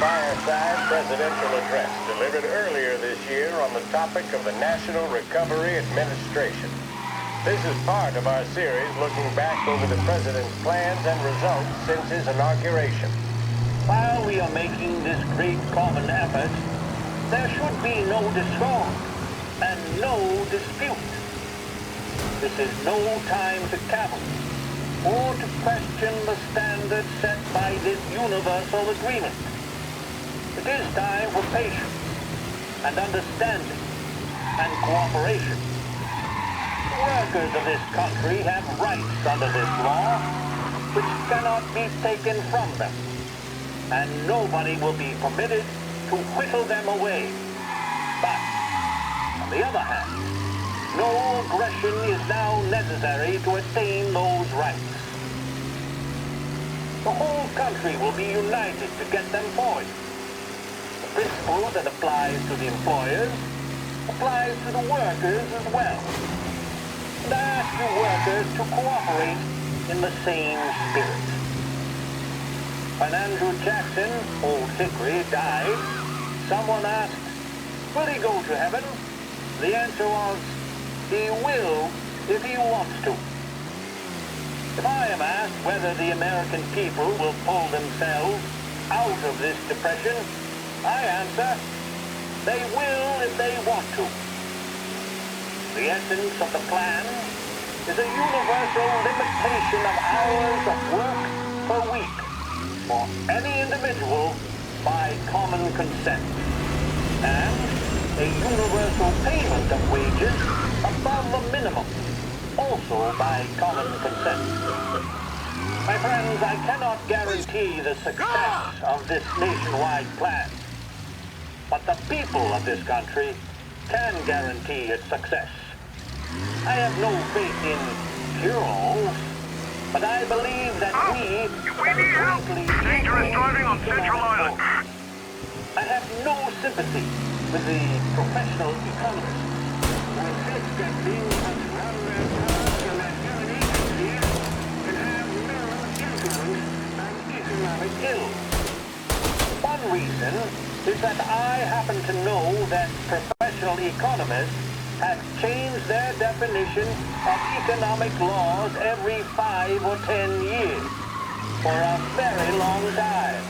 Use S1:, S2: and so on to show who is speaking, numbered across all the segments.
S1: fireside presidential address delivered earlier this year on the topic of the National Recovery Administration. This is part of our series looking back over the president's plans and results since his inauguration.
S2: While we are making this great common effort, there should be no discord and no dispute. This is no time to cavil or to question the standards set by this universal agreement. It is time for patience and understanding and cooperation. The workers of this country have rights under this law which cannot be taken from them, and nobody will be permitted to whittle them away. But, on the other hand, no aggression is now necessary to attain those rights. The whole country will be united to get them for you. The principle that applies to the employers applies to the workers as well. And I ask you workers to cooperate in the same spirit. When Andrew Jackson, Old Hickory, died, someone asked, will he go to heaven? The answer was, he will if he wants to. If I am asked whether the American people will pull themselves out of this depression, I answer, they will if they want to. The essence of the plan is a universal limitation of hours of work per week for any individual by common consent, and a universal payment of wages above the minimum, also by common consent. My friends, I cannot guarantee the success of this nationwide plan, but the people of this country can guarantee its success. I have no faith in cure-alls, but I believe that we
S3: need help! Dangerous driving on Central Island.
S2: I have no sympathy with the professional economists who insist that being such well-read cars and that government agencies can have moral influence on economic ills. One reason is that I happen to know that professional economists have changed their definition of economic laws every 5 or 10 years for a very long time.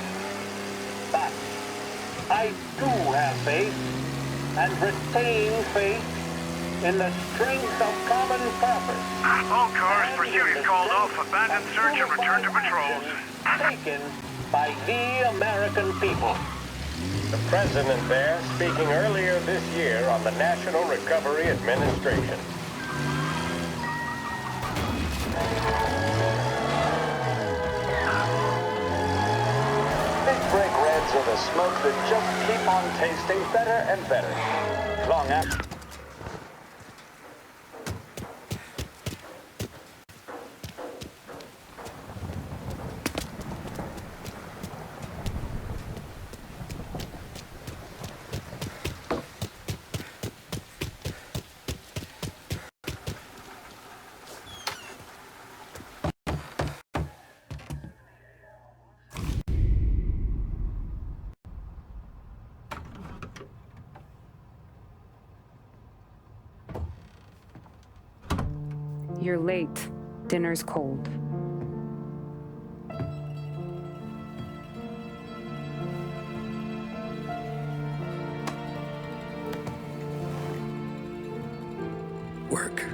S2: But I do have faith and retain faith in the strength of common purpose.
S3: All cars, pursuit is called off, abandon search and return to patrols.
S2: Taken by the American people.
S1: The president there speaking earlier this year on the National Recovery Administration. Big break reds are the smoke that just keep on tasting better and better. Long after.
S4: You're late. Dinner's cold.
S5: Work.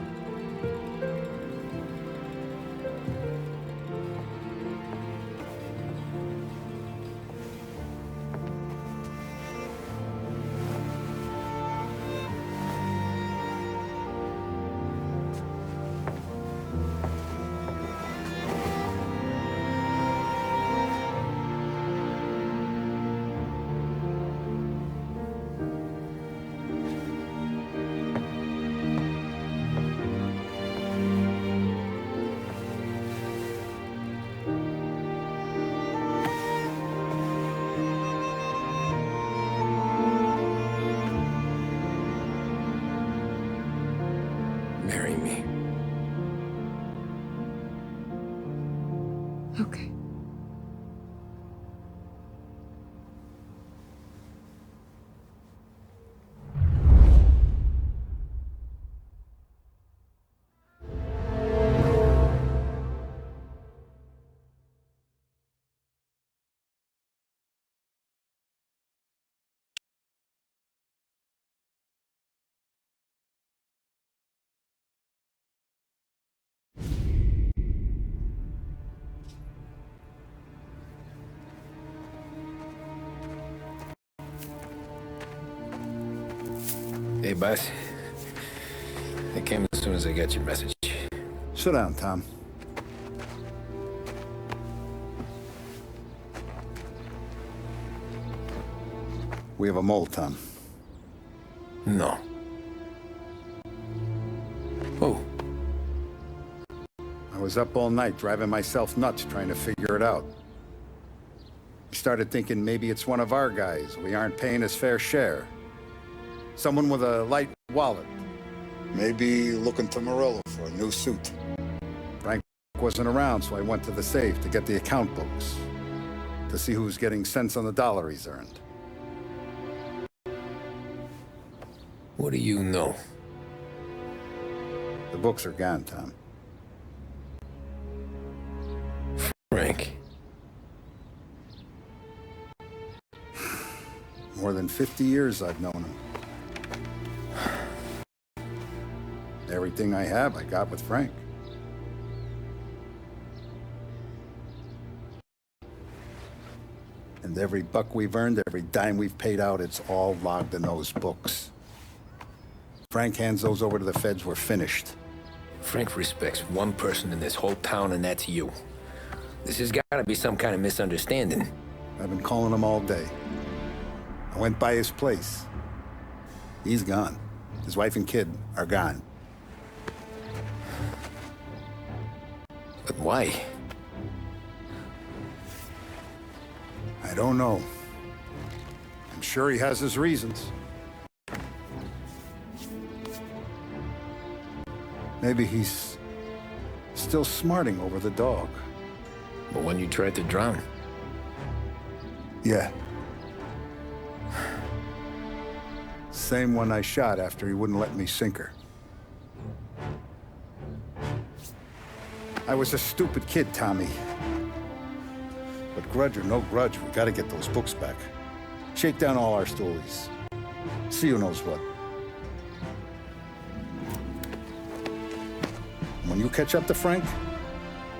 S5: Marry me.
S4: Okay.
S5: Hey, boss. I came as soon as I got your message.
S6: Sit down, Tom. We have a mole, Tom.
S5: No. Oh.
S6: I was up all night driving myself nuts trying to figure it out. I started thinking maybe it's one of our guys. We aren't paying his fair share. Someone with a light wallet. Maybe looking to Morello for a new suit. Frank wasn't around, so I went to the safe to get the account books. To see who's getting cents on the dollar he's earned.
S5: What do you know?
S6: The books are gone, Tom.
S5: Frank.
S6: More than 50 years I've known him. Everything I have, I got with Frank. And every buck we've earned, every dime we've paid out, it's all logged in those books. Frank hands those over to the feds, we're finished.
S5: Frank respects one person in this whole town, and that's you. This has got to be some kind of misunderstanding.
S6: I've been calling him all day. I went by his place. He's gone. His wife and kid are gone.
S5: But why?
S6: I don't know. I'm sure he has his reasons. Maybe he's still smarting over the dog.
S5: The one you tried to drown?
S6: Yeah. Same one I shot after he wouldn't let me sink her. I was a stupid kid, Tommy. But grudge or no grudge, we gotta get those books back. Shake down all our stories. See who knows what. When you catch up to Frank,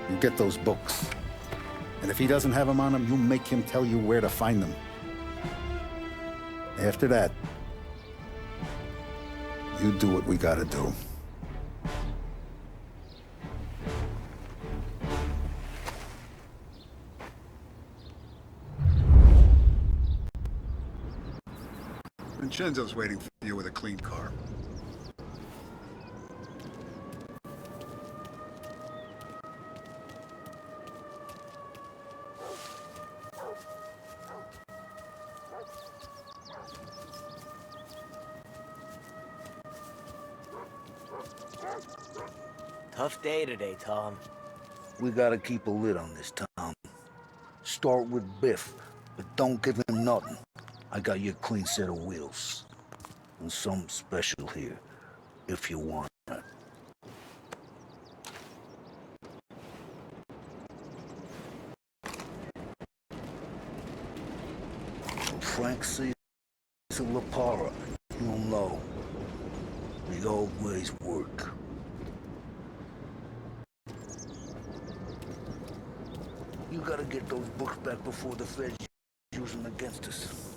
S6: you get those books. And if he doesn't have them on him, you make him tell you where to find them. After that, you do what we gotta do. Vincenzo's waiting for you with a clean car.
S7: Tough day today, Tom.
S8: We gotta keep a lid on this town. Start with Biff, but don't give him nothing. I got you a clean set of wheels. And something special here, if you want it. When Frank sees a Lapara, you'll know. The old ways work. You gotta get those books back before the feds use them against us.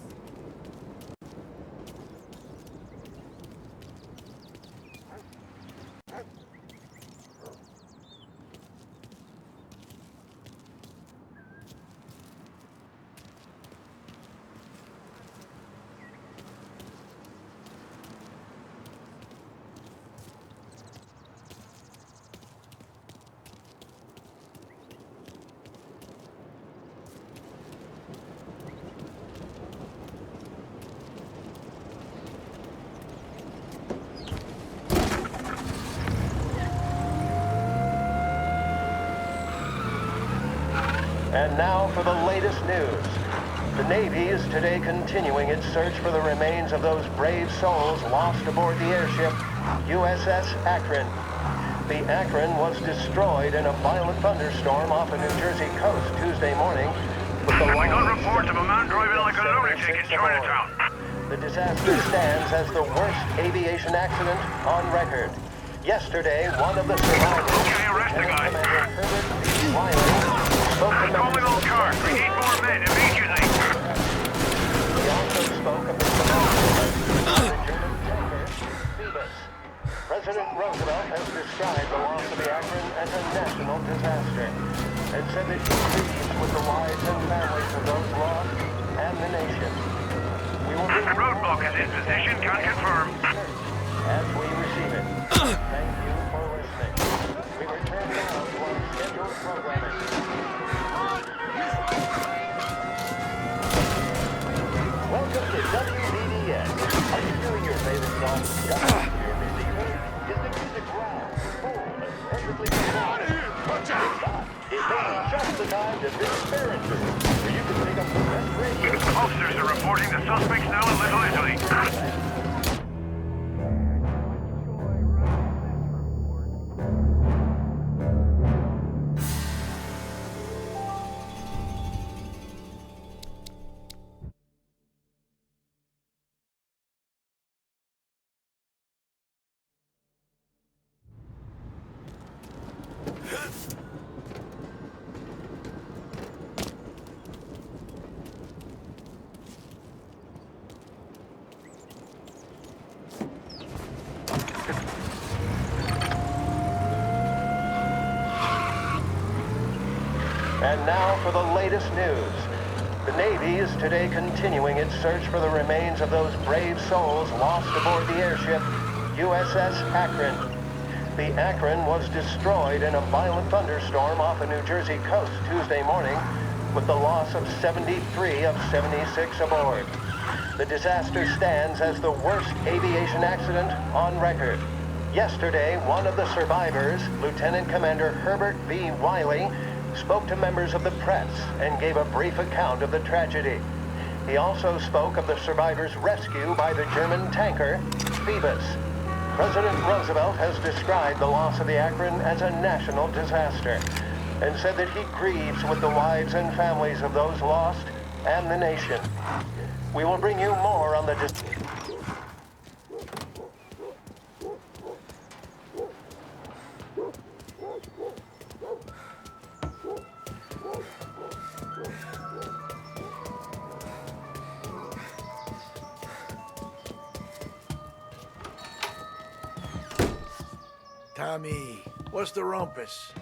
S1: And now for the latest news. The Navy is today continuing its search for the remains of those brave souls lost aboard the airship USS Akron. The Akron was destroyed in a violent thunderstorm off the New Jersey coast Tuesday morning. With the
S3: We got reports of a man driving like a lunatic in Chinatown.
S1: The disaster stands as the worst aviation accident on record. Yesterday, one of the survivors,
S3: Okay, arrest the guy. Calling all cars. We need more men immediately.
S1: He also spoke of the survivors of the German tanker President Roosevelt has described the loss of the Akron as a national disaster and said that he grieves with the wives and families of those lost and the nation. We will
S3: The roadblock is in position, can confirm.
S1: as we receive it. Thank you for listening. We return now to our scheduled programming. Welcome to WBDS. Are you doing your favorite song? You're busy. Is the music round, full, and perfectly recorded? Watch out! It may be just the time to visit Barrington, where you can pick up the best radio.
S3: Officers are reporting the suspects now in Little Italy.
S1: And now for the latest news. The Navy is today continuing its search for the remains of those brave souls lost aboard the airship USS Akron. The Akron was destroyed in a violent thunderstorm off the New Jersey coast Tuesday morning, with the loss of 73 of 76 aboard. The disaster stands as the worst aviation accident on record. Yesterday, one of the survivors, Lieutenant Commander Herbert V. Wiley, spoke to members of the press and gave a brief account of the tragedy. He also spoke of the survivors' rescue by the German tanker, Phoebus. President Roosevelt has described the loss of the Akron as a national disaster and said that he grieves with the wives and families of those lost and the nation. We will bring you more on the
S9: Tommy, what's the rumpus?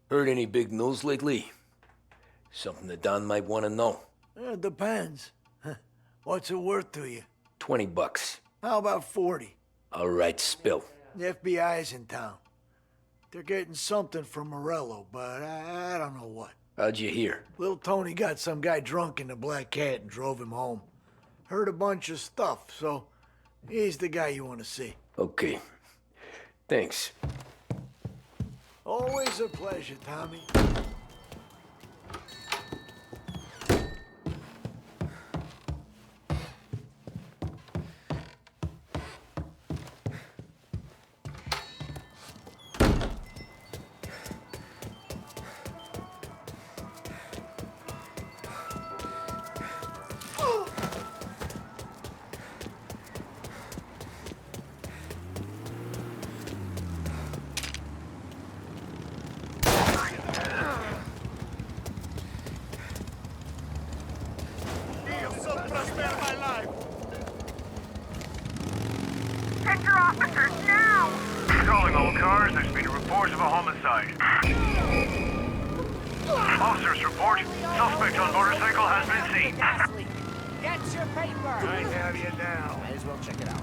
S5: Heard any big news lately? Something that Don might want to know.
S9: It depends. What's it worth to you?
S5: $20.
S9: How about 40?
S5: All right, spill.
S9: The FBI's in town. They're getting something from Morello, but I don't know what.
S5: How'd you hear?
S9: Little Tony got some guy drunk in the Black Cat and drove him home. Heard a bunch of stuff, so he's the guy you want to see.
S5: Okay. Thanks.
S9: Always a pleasure, Tommy.
S3: Enter officers now! Calling all cars, there's been a report of a homicide. Officers report, suspect on motorcycle has been seen.
S7: Get your paper!
S3: I have you now.
S7: Might as well check it out.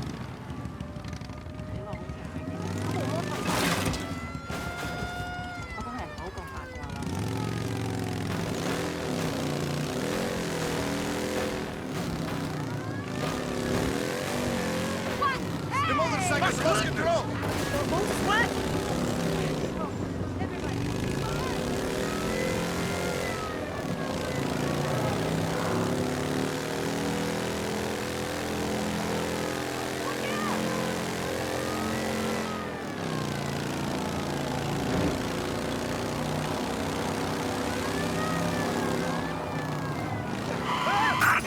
S10: The motorcycle's lost control!
S7: What?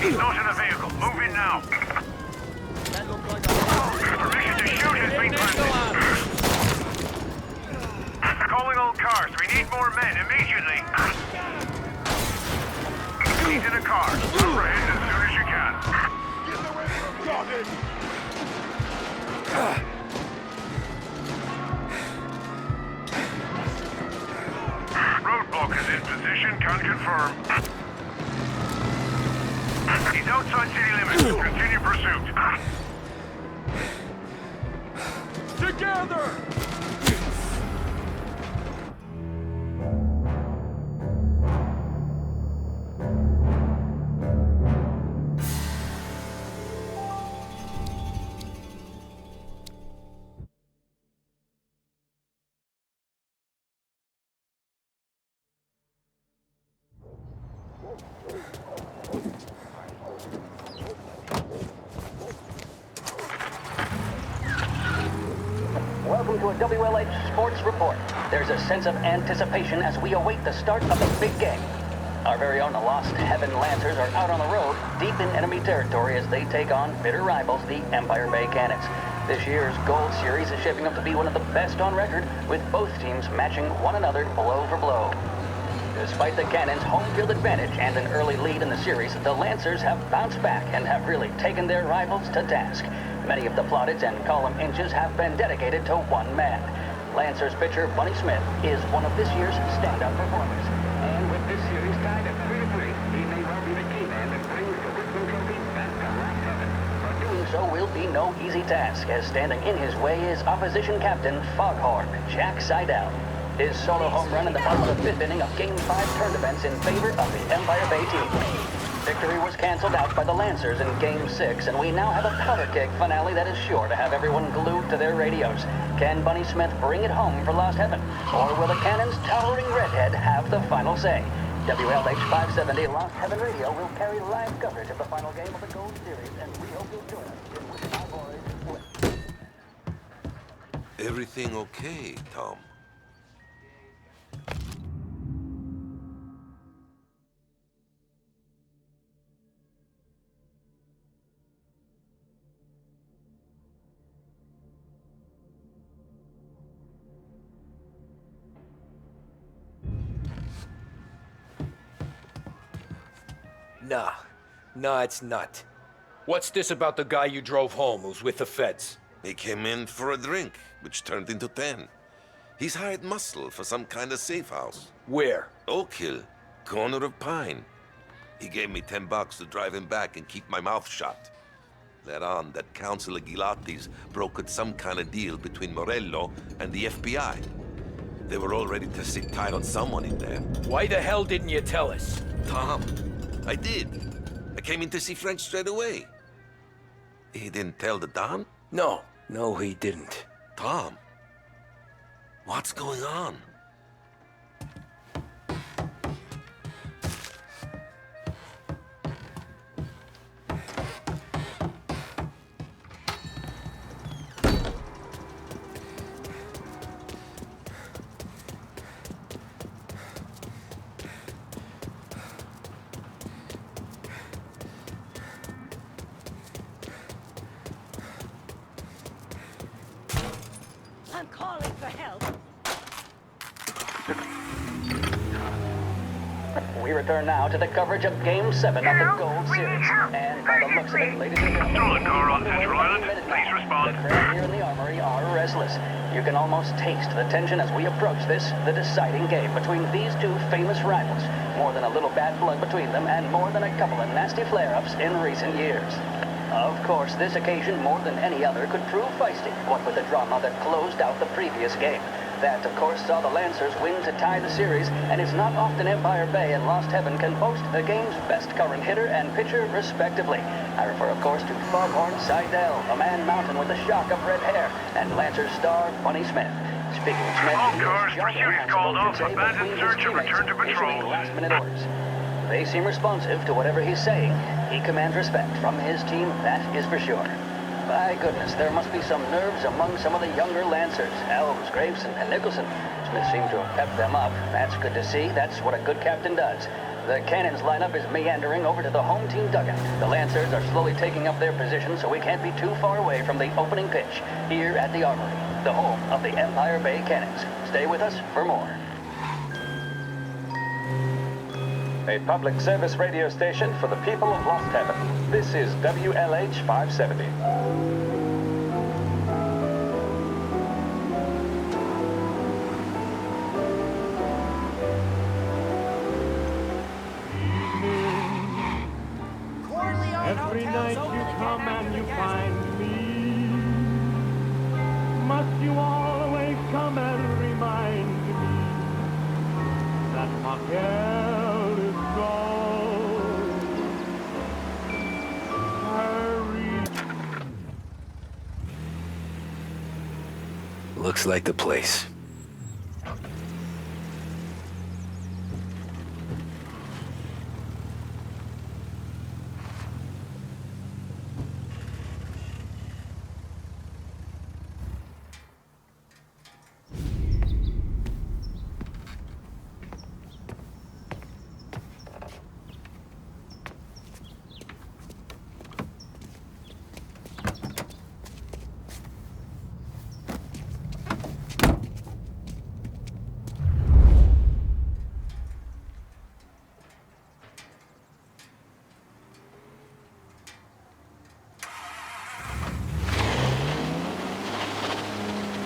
S3: He's not in a vehicle. Move in now. Permission to shoot has been granted. Calling all cars. We need more men immediately. He's in a car. Apprehend as soon as you can. confirm. He's outside city limits. Continue pursuit.
S10: Together!
S2: Welcome to a WLH Sports Report. There's a sense of anticipation as we await the start of the big game. Our very own Lost Heaven Lancers are out on the road, deep in enemy territory as they take on bitter rivals, the Empire Bay Cannons. This year's Gold Series is shaping up to be one of the best on record, with both teams matching one another blow for blow. Despite the Cannons' home field advantage and an early lead in the series, the Lancers have bounced back and have really taken their rivals to task. Many of the plaudits and column inches have been dedicated to one man. Lancers pitcher Bunny Smith is one of this year's standout performers. And with this series tied at 3-3, he may well be the key man that brings the Richmond Trophy back to Lost Heaven. But doing so will be no easy task, as standing in his way is opposition captain Foghorn Jack Seidel. His solo home run in the bottom of the fifth inning of Game 5 turned events in favor of the Empire Bay team. Victory was canceled out by the Lancers in Game 6, and we now have a powder keg finale that is sure to have everyone glued to their radios. Can Bunny Smith bring it home for Lost Heaven? Or will the Cannon's towering redhead have the final say? WLH 570 Lost Heaven Radio will carry live coverage of the final game of the Gold Series, and we hope you'll join us in which our boys win.
S11: Everything okay, Tom?
S5: Nah, it's not. What's this about the guy you drove home who's with the feds?
S11: He came in for a drink, which turned into 10. He's hired muscle for some kind of safe house.
S5: Where?
S11: Oak-Hilll, corner of Pine. He gave me $10 to drive him back and keep my mouth shut. Let on that Councilor Gilatti's brokered some kind of deal between Morello and the FBI. They were all ready to sit tight on someone in there.
S5: Why the hell didn't you tell us?
S11: Tom, I did. I came in to see Frank straight away. He didn't tell the Don?
S5: No, he didn't.
S11: Tom, what's going on?
S7: I'm calling for help.
S2: We return now to the coverage of Game 7 of the Gold Series. And by the looks of it, ladies and gentlemen,
S3: Stolen car on Central Island. Please respond.
S2: the crowd here in the Armory are restless. You can almost taste the tension as we approach this, the deciding game between these two famous rivals. More than a little bad blood between them, and more than a couple of nasty flare-ups in recent years. Of course, this occasion, more than any other, could prove feisty, what with the drama that closed out the previous game. That, of course, saw the Lancers win to tie the series, and it's not often Empire Bay and Lost Heaven can boast the game's best current hitter and pitcher, respectively. I refer, of course, to Foghorn Seidel, a man mountain with a shock of red hair, and Lancers star Bunny Smith. Speaking of Smith,
S3: All
S2: he is
S3: cars,
S2: jargon,
S3: pursuit is
S2: I
S3: called
S2: suppose
S3: off,
S2: you'd say,
S3: abandoned
S2: between
S3: search
S2: his
S3: and return to
S2: teammates,
S3: patrol.
S2: issuing last-minute orders. They seem responsive to whatever he's saying. He commands respect from his team, that is for sure. By goodness, there must be some nerves among some of the younger Lancers. Elves, Graveson, and Nicholson. Smith seemed to have pepped them up. That's good to see. That's what a good captain does. The Cannons lineup is meandering over to the home team dugout. The Lancers are slowly taking up their position, so we can't be too far away from the opening pitch here at the Armory, the home of the Empire Bay Cannons. Stay with us for more. A public service radio station for the people of Lost Heaven. This is WLH 570.
S10: Every night you come and you find me. Must you always come and remind me that my girl is gone? Hurry.
S5: Looks like the place.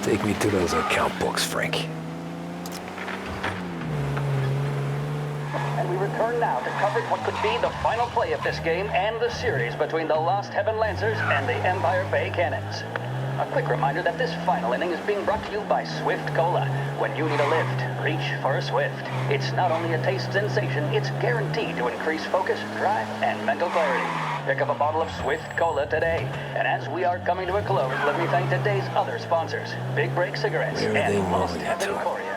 S5: Take me to those account books, Frank.
S2: And we return now to coverage what could be the final play of this game and the series between the Lost Heaven Lancers and the Empire Bay Cannons. A quick reminder that this final inning is being brought to you by Swift Cola. When you need a lift, reach for a Swift. It's not only a taste sensation, it's guaranteed to increase focus, drive, and mental clarity. Pick up a bottle of Swift Cola today. And as we are coming to a close, let me thank today's other sponsors, Big Break Cigarettes and Lost Heaven Courier.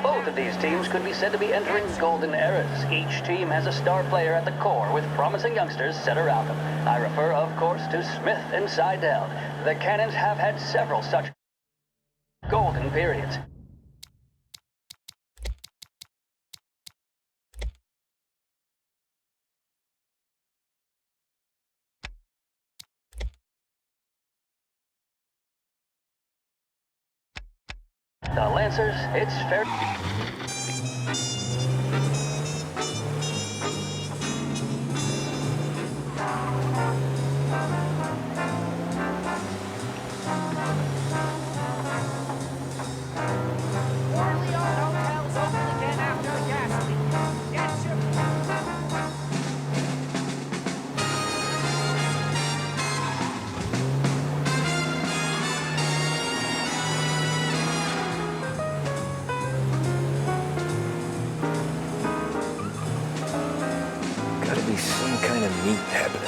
S2: Both of these teams could be said to be entering golden eras. Each team has a star player at the core with promising youngsters set around them. I refer, of course, to Smith and Seidel. The Cannons have had several such golden periods. The Lancers, it's fair.
S5: Gotta be some kind of meat happening.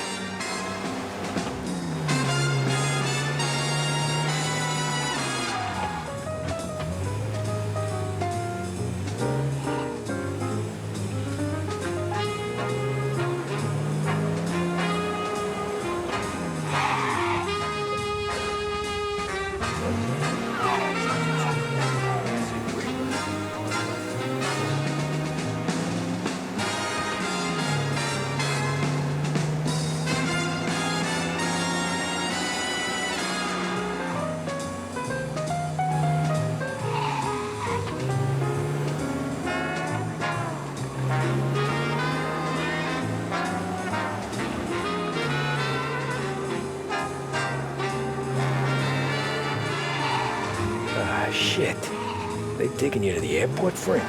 S5: Ah, shit. They taking you to the airport, Frank?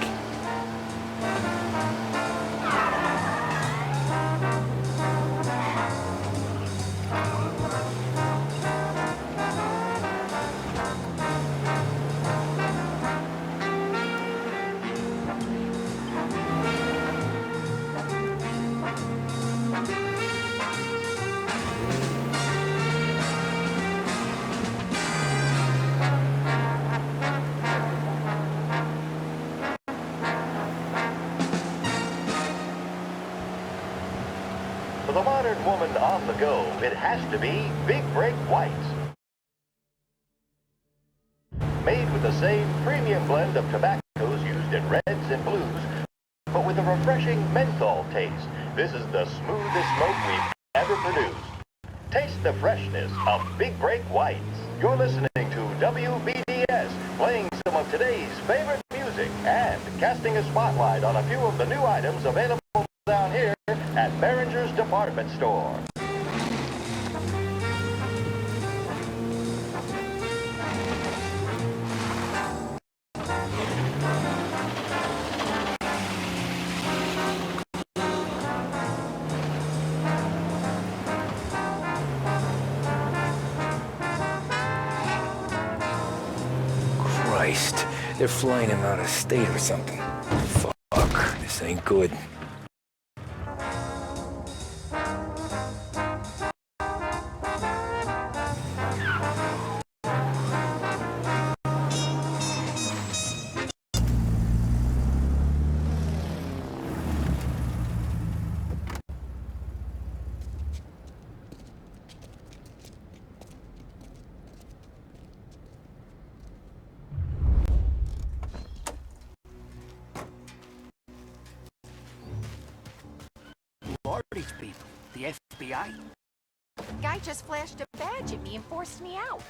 S1: For the modern woman on the go, it has to be Big Break Whites. Made with the same premium blend of tobaccos used in reds and blues, but with a refreshing menthol taste. This is the smoothest smoke we've ever produced. Taste the freshness of Big Break Whites. You're listening to WBDS, playing some of today's favorite music and casting a spotlight on a few of the new items available down here at Behringer's Department Store.
S5: heist. They're flying him out of state or something. Fuck, this ain't good.
S12: These people, the FBI.
S7: Guy just flashed a badge at me and forced me out.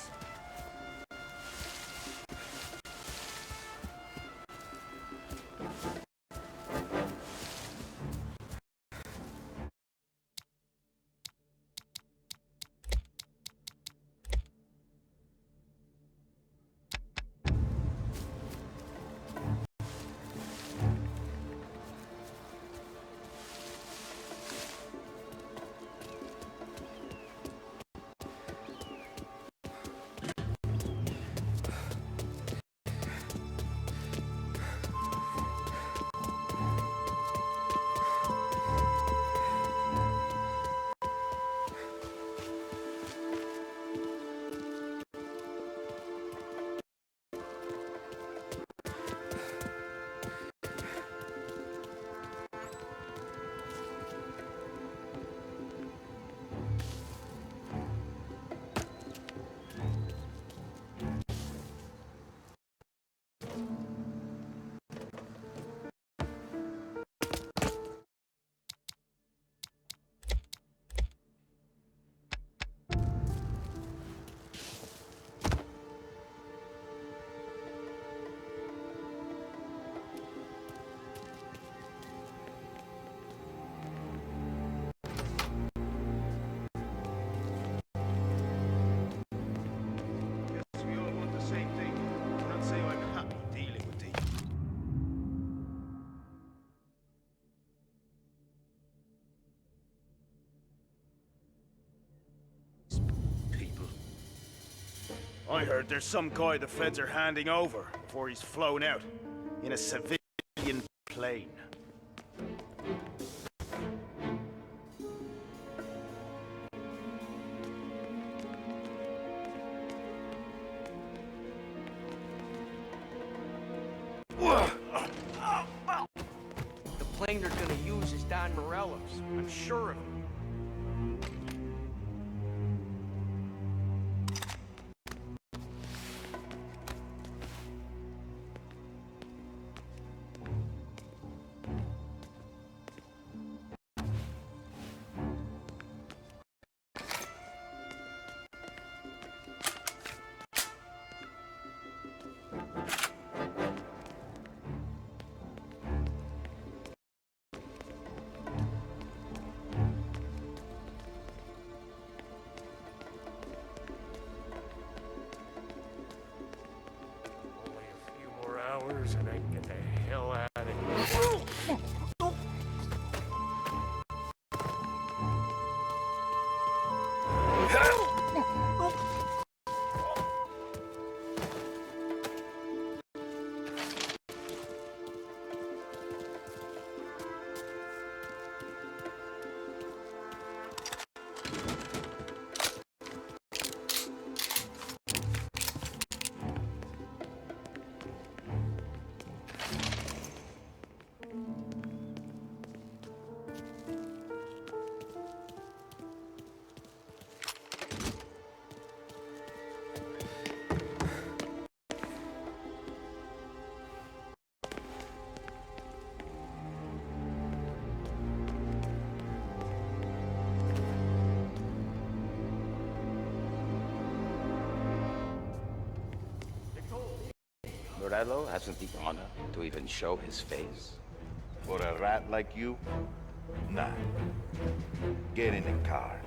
S13: I heard there's some guy the feds are handing over before he's flown out in a civilian plane.
S12: The plane they're gonna use is Don Morello's. I'm sure of it.
S10: And I can get the hell out of here.
S14: Morello hasn't the honor to even show his face.
S15: For a rat like you? Nah. Get in the car.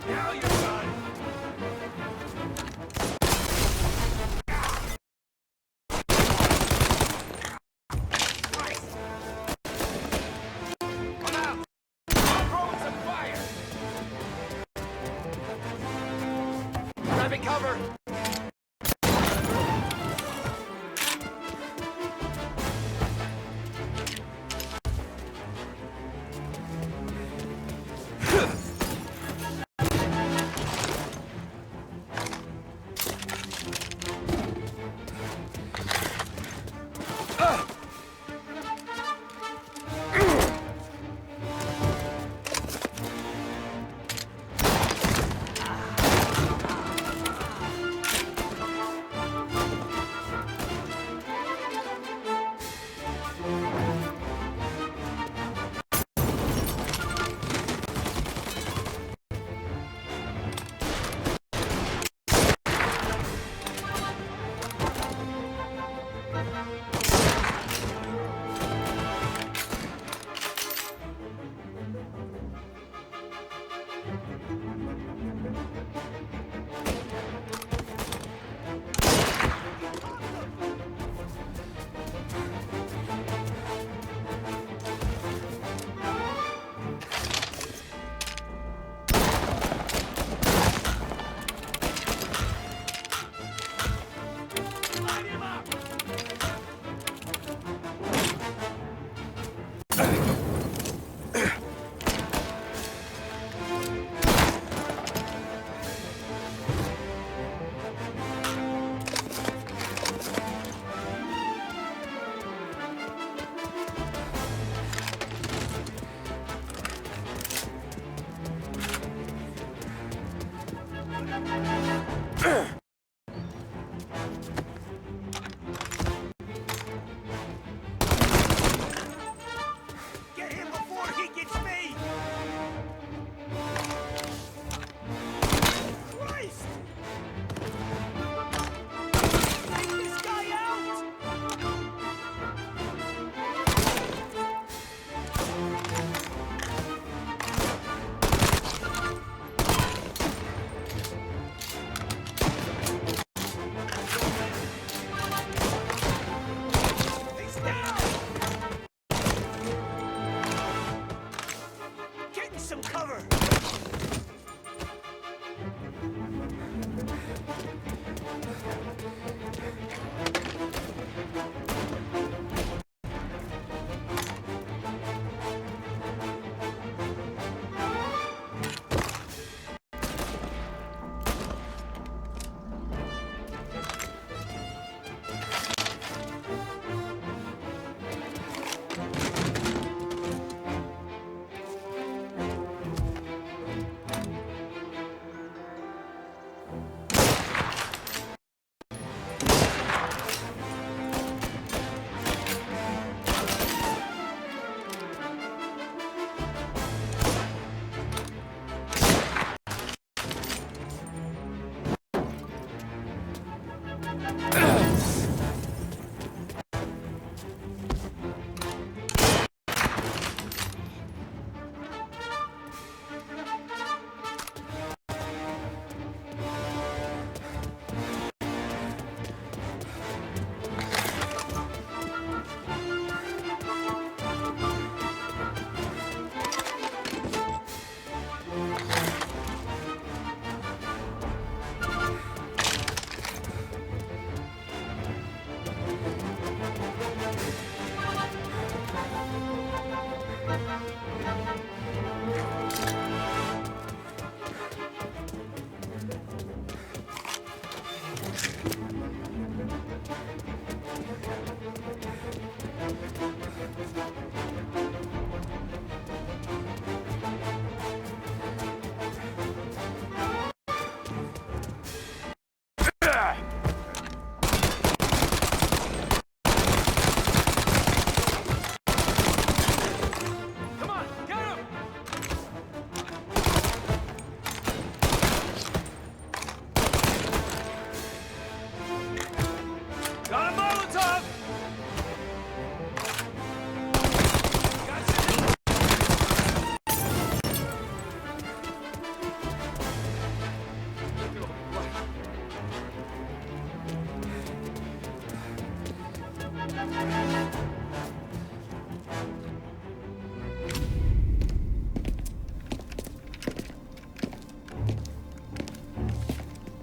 S10: Now you're done. Come out! Throwing some fire! Grabbing cover! Get him before he gets me! Christ! Take this guy out! He's down! Getting some cover!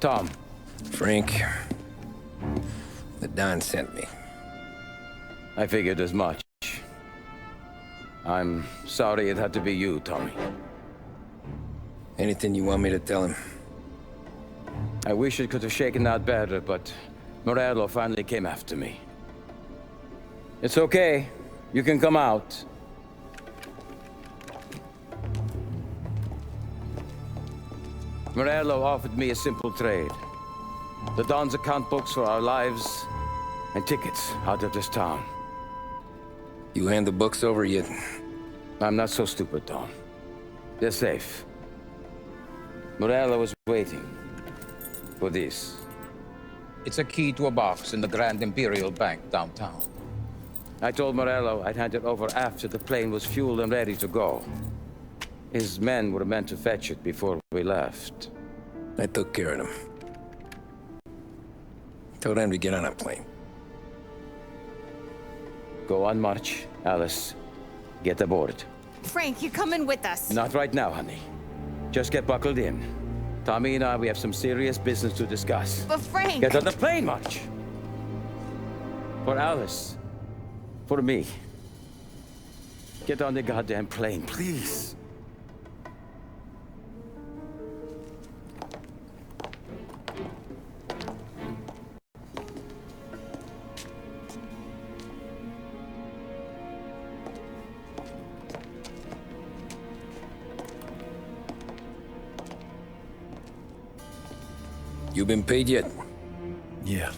S14: Tom.
S5: Frank. The Don sent me.
S14: I figured as much. I'm sorry it had to be you, Tommy.
S5: Anything you want me to tell him?
S14: I wish it could have shaken out better, but Morello finally came after me. It's okay. You can come out. Morello offered me a simple trade. The Don's account books for our lives and tickets out of this town.
S5: You hand the books over yet?
S14: I'm not so stupid, Tom. They're safe. Morello was waiting for this.
S16: It's a key to a box in the Grand Imperial Bank downtown.
S14: I told Morello I'd hand it over after the plane was fueled and ready to go. His men were meant to fetch it before we left.
S5: I took care of them. Told them to get on a plane.
S14: Go on, March. Alice, get aboard.
S7: Frank, you're coming with us.
S14: Not right now, honey. Just get buckled in. Tommy and I, we have some serious business to discuss.
S7: But Frank...
S14: Get on the plane, March! For Alice. For me. Get on the goddamn plane, please.
S5: You been paid yet?
S17: Yeah.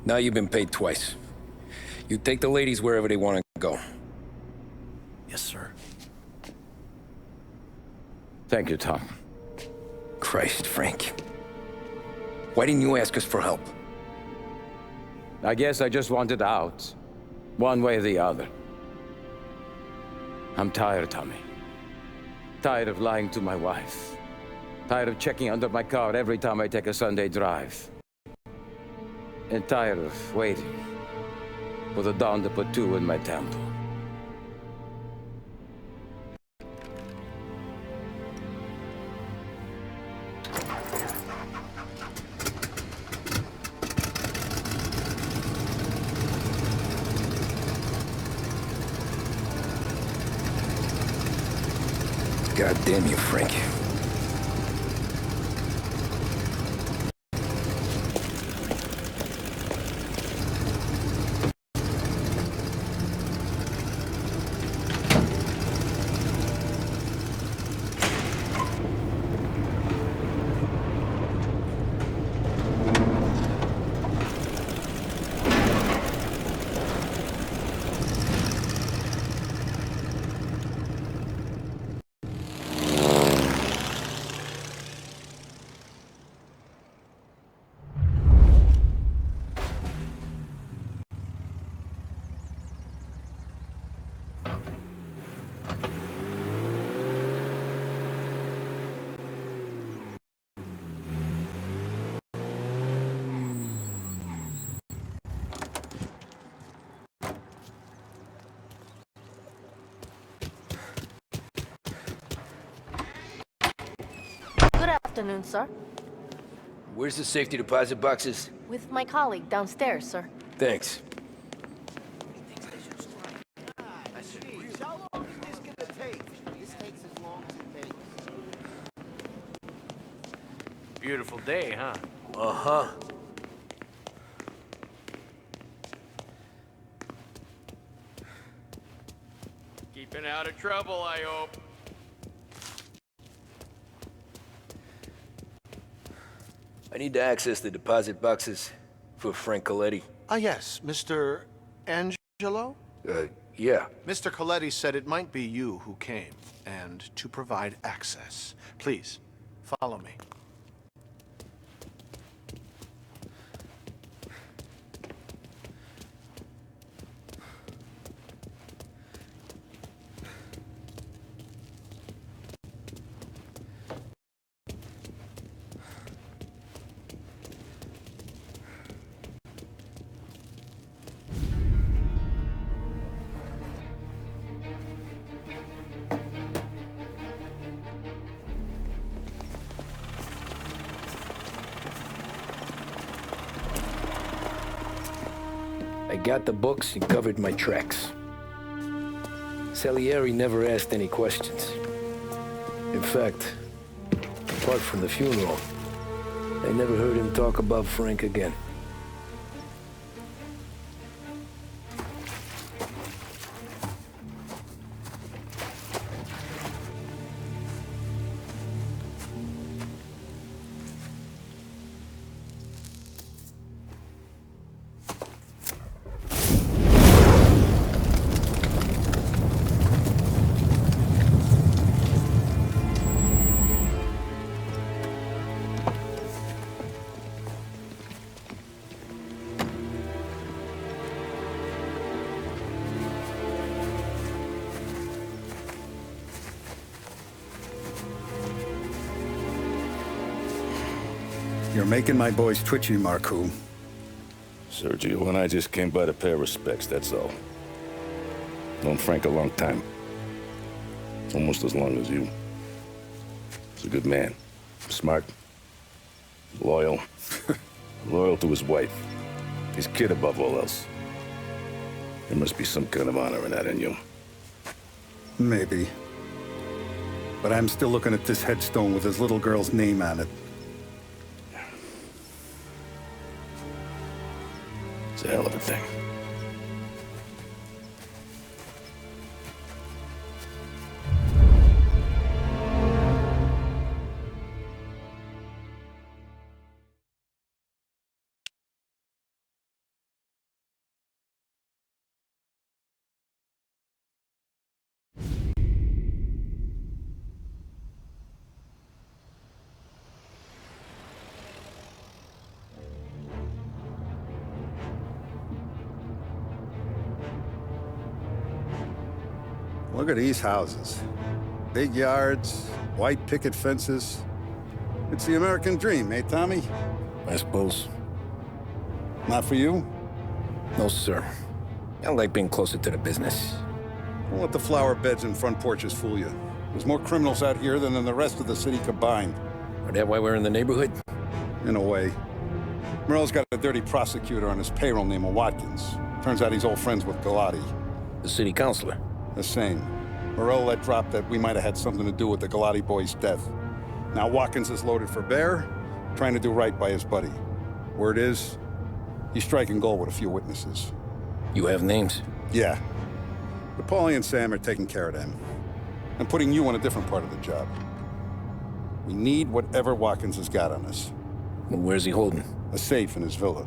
S5: Now you've been paid twice. You take the ladies wherever they want to go.
S17: Yes, sir.
S14: Thank you, Tom.
S5: Christ, Frank. Why didn't you ask us for help?
S14: I guess I just wanted out. One way or the other. I'm tired, Tommy. Tired of lying to my wife. Tired of checking under my car every time I take a Sunday drive. And tired of waiting for the dawn to put two in my temple.
S5: God damn you, Frank.
S18: Good afternoon, sir.
S5: Where's the safety deposit boxes?
S18: With my colleague downstairs, sir.
S5: Thanks.
S10: Beautiful day, huh?
S5: Uh-huh.
S10: Keeping out of trouble, I hope.
S5: I need to access the deposit boxes for Frank Coletti.
S19: Ah, yes, Mr. Angelo?
S5: Yeah.
S19: Mr. Coletti said it might be you who came, and to provide access. Please, follow me.
S5: got the books and covered my tracks. Salieri never asked any questions. In fact, apart from the funeral, I never heard him talk about Frank again.
S6: You're making my boys twitchy, Marku.
S20: Sergio and I just came by to pay respects, that's all. Known Frank a long time. Almost as long as you. He's a good man. Smart. Loyal. Loyal to his wife. His kid above all else. There must be some kind of honor in that in you.
S6: Maybe. But I'm still looking at this headstone with his little girl's name on it.
S20: It's a hell of a thing.
S6: Look at these houses. Big yards, white picket fences. It's the American dream, eh, Tommy?
S5: I suppose.
S6: Not for you?
S5: No, sir. I like being closer to the business.
S6: Don't let the flower beds and front porches fool you. There's more criminals out here than in the rest of the city combined.
S5: Is that why we're in the neighborhood?
S6: In a way. Morell's got a dirty prosecutor on his payroll named Watkins. Turns out he's old friends with Galati.
S5: The city councilor?
S6: The same. Morell let drop that we might have had something to do with the Galati boy's death. Now Watkins is loaded for bear, trying to do right by his buddy. Word is, he's striking gold with a few witnesses.
S5: You have names?
S6: Yeah. But Paulie and Sam are taking care of them. I'm putting you on a different part of the job. We need whatever Watkins has got on us.
S5: Well, where's he holding?
S6: A safe in his villa.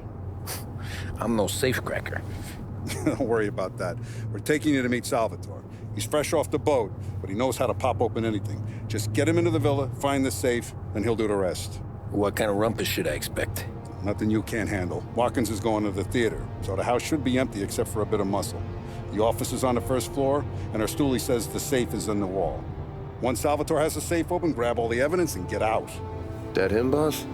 S5: I'm no safecracker.
S6: Don't worry about that. We're taking you to meet Salvatore. He's fresh off the boat, but he knows how to pop open anything. Just get him into the villa, find the safe, and he'll do the rest.
S5: What kind of rumpus should I expect?
S6: Nothing you can't handle. Watkins is going to the theater, so the house should be empty except for a bit of muscle. The office is on the first floor, and our stoolie says the safe is in the wall. Once Salvatore has the safe open, grab all the evidence and get out.
S20: That him, boss?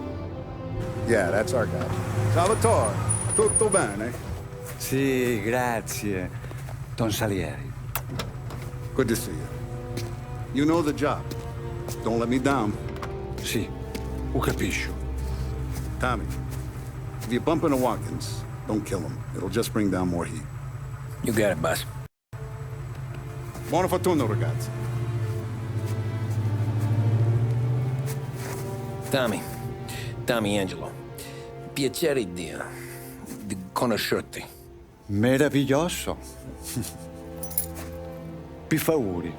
S6: Yeah, that's our guy. Salvatore, tutto bene?
S21: Sì, grazie. Don Salieri.
S6: Good to see you. You know the job. Don't let me down.
S21: Sì, ho capisco.
S6: Tommy, if you bump into Watkins, don't kill him. It'll just bring down more heat.
S5: You got it, boss.
S6: Buona fortuna, ragazzi.
S5: Tommy Angelo. Piacere di conoscerti.
S21: Meraviglioso. Per favore.